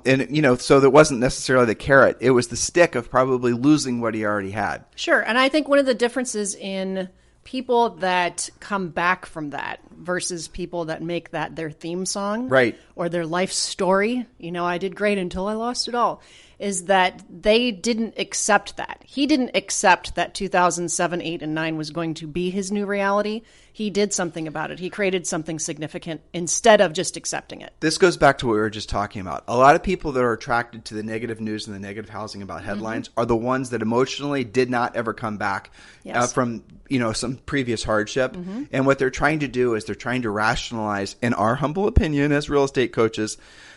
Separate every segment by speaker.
Speaker 1: And, so that wasn't necessarily the carrot. It was the stick of probably losing what he already had.
Speaker 2: Sure. And I think one of the differences in people that come back from that versus people that make that their theme song,
Speaker 1: right,
Speaker 2: or their life story, I did great until I lost it all, is that they didn't accept that. He didn't accept that 2007, 8, and 9 was going to be his new reality. He did something about it. He created something significant instead of just accepting it.
Speaker 1: This goes back to what we were just talking about. A lot of people that are attracted to the negative news and the negative housing about headlines are the ones that emotionally did not ever come back from, some previous hardship. And what they're trying to do is they're trying to rationalize, in our humble opinion as real estate coaches,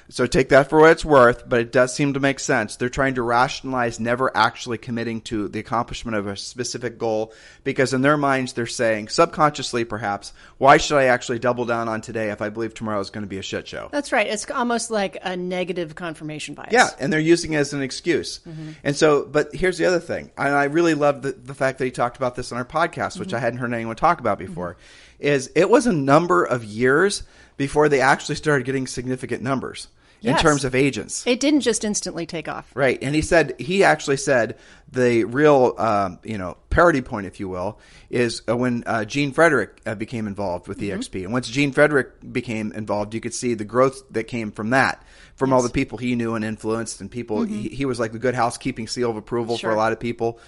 Speaker 1: so take that for what it's worth, but it does seem to make sense. They're trying to rationalize never actually committing to the accomplishment of a specific goal, because in their minds they're saying, subconsciously perhaps, why should I actually double down on today if I believe tomorrow is going to be a shit show?
Speaker 2: That's right. It's almost like a negative confirmation bias.
Speaker 1: Yeah, and they're using it as an excuse. And so, but here's the other thing, and I really love the fact that he talked about this on our podcast, which I hadn't heard anyone talk about before, is it was a number of years before they actually started getting significant numbers. In terms of agents.
Speaker 2: It didn't just instantly take off.
Speaker 1: Right. And he actually said the real, parity point, if you will, is when Gene Frederick became involved with EXP. And once Gene Frederick became involved, you could see the growth that came from that, from all the people he knew and influenced, and people, he was like the good housekeeping seal of approval for a lot of people.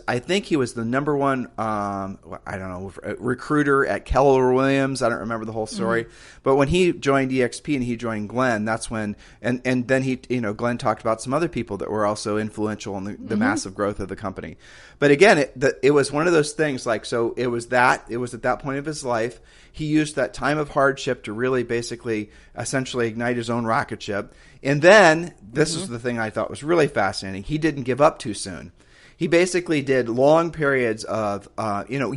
Speaker 1: I think he was the number one, recruiter at Keller Williams. I don't remember the whole story. But when he joined EXP and he joined Glenn, that's when, and then he, Glenn talked about some other people that were also influential in the massive growth of the company. But again, it was one of those things, so it was at that point of his life. He used that time of hardship to really essentially ignite his own rocket ship. And then, this is the thing I thought was really fascinating. He didn't give up too soon. He basically did long periods of,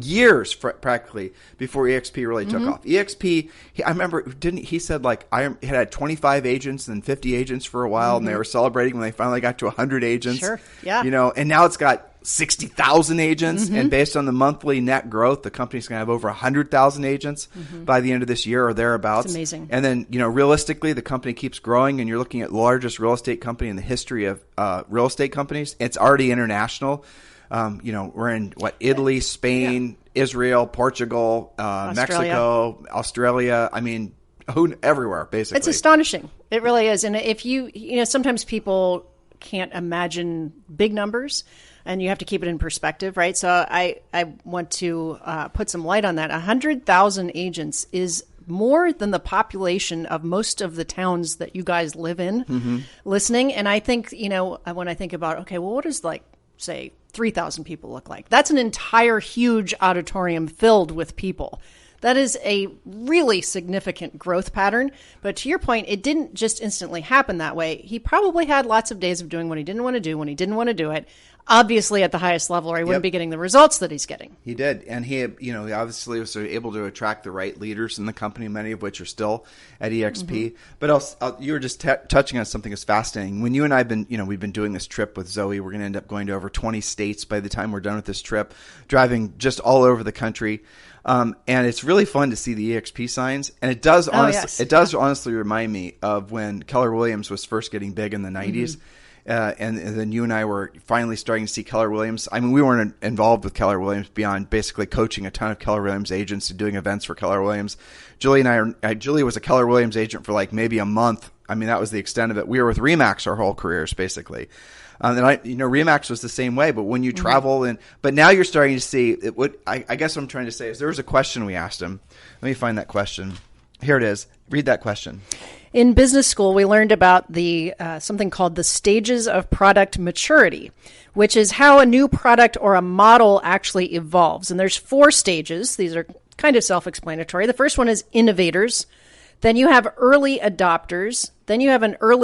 Speaker 1: years practically before EXP really took off. EXP, I remember, he said I had 25 agents and 50 agents for a while, and they were celebrating when they finally got to 100 agents.
Speaker 2: Sure, yeah.
Speaker 1: And now it's got 60,000 agents, and based on the monthly net growth, the company's going to have over 100,000 agents by the end of this year or thereabouts.
Speaker 2: It's amazing.
Speaker 1: And then, realistically, the company keeps growing, and you're looking at the largest real estate company in the history of real estate companies. It's already international. We're in Italy, Spain, Israel, Portugal, Mexico, Australia. I mean, everywhere, basically.
Speaker 2: It's astonishing. It really is. And if sometimes people can't imagine big numbers, and you have to keep it in perspective, right? So I want to put some light on that. 100,000 agents is more than the population of most of the towns that you guys live in listening. And I think, when I think about, okay, well, what does say 3,000 people look like? That's an entire huge auditorium filled with people. That is a really significant growth pattern. But to your point, it didn't just instantly happen that way. He probably had lots of days of doing what he didn't want to do when he didn't want to do it. Obviously at the highest level, or he wouldn't be getting the results that he's getting.
Speaker 1: He did. And he obviously was able to attract the right leaders in the company, many of which are still at EXP. But you were just touching on something that's fascinating. When you and I have been, we've been doing this trip with Zoe, we're going to end up going to over 20 states by the time we're done with this trip, driving just all over the country. And it's really fun to see the EXP signs. And it does honestly remind me of when Keller Williams was first getting big in the 90s. And then you and I were finally starting to see Keller Williams. I mean, we weren't involved with Keller Williams beyond basically coaching a ton of Keller Williams agents and doing events for Keller Williams. Julie was a Keller Williams agent for maybe a month. I mean, that was the extent of it. We were with RE/MAX our whole careers, basically. And RE/MAX was the same way. But when you travel but now you're starting to see I guess what I'm trying to say is there was a question we asked him. Let me find that question. Here it is. Read that question.
Speaker 2: In business school, we learned about the something called the stages of product maturity, which is how a new product or a model actually evolves. And there's 4 stages. These are kind of self-explanatory. The first one is innovators. Then you have early adopters. Then you have an early